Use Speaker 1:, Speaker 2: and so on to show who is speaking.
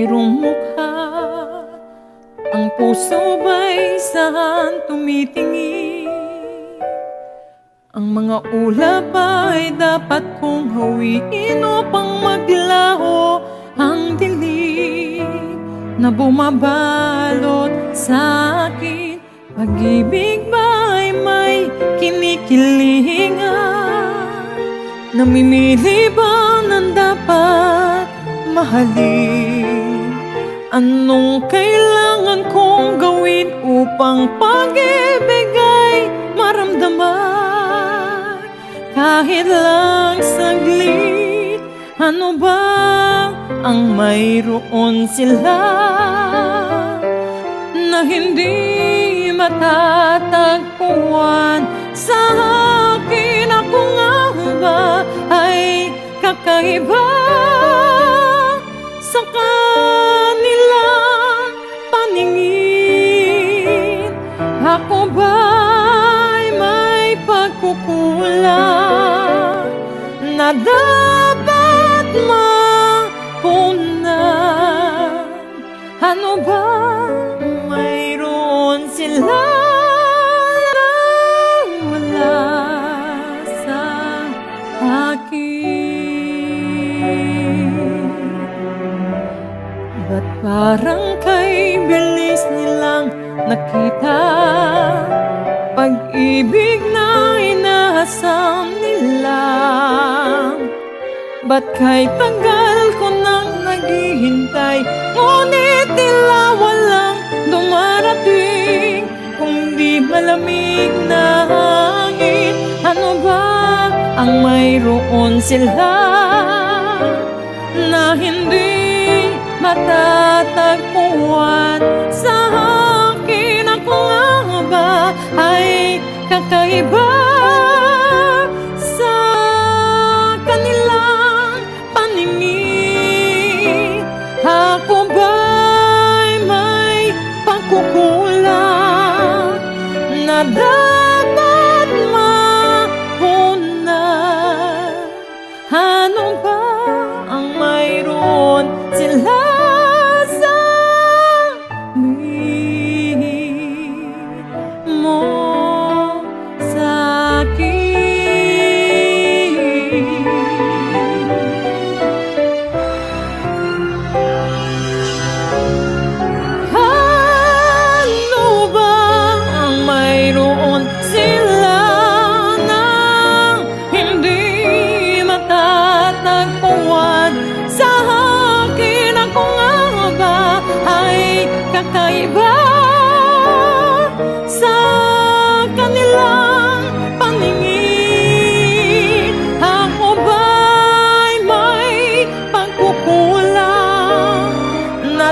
Speaker 1: mayroong mukha. Ang puso ba'y saan tumitingin? Ang mga ulap ay dapat kong hawiin upang maglaho ang dilim na bumabalot sa akin. Pag-ibig ba'y may kinikilingan? Namimili ba ng dapat mahalin? Anong kailangan kong gawin upang pag-ibig ay maramdaman? Kahit lang saglit, ano ba ang mayroon sila na hindi matatagpuan sa akin? Ako nga ba ay kakaiba sa kanilang paningin? Ako ba'y may pagkukulang na dapat mapunan? Ano ba mayroon sila na wala sa akin? Ba't parang kay bilis nilang nakita pag-ibig na inaasam nila? Ba't kay tagal ko nang naghihintay, ngunit tila walang dumarating? Kung di malamig na hangin, ano ba ang mayroon sila na hindi matatagpuan sa akin? Ako nga ba ay kakaiba sa kanilang paningin? Ako ba'y may pagkukulang na dapat mapunan? Ano ba ang mayroon sila sa mo sa akin? Ano ba ang mayroon sila nang hindi matatagpuan sa akin? Ako nga ba ay kakaiba sa kanilang paningin? Ako ba'y may pagkukulang na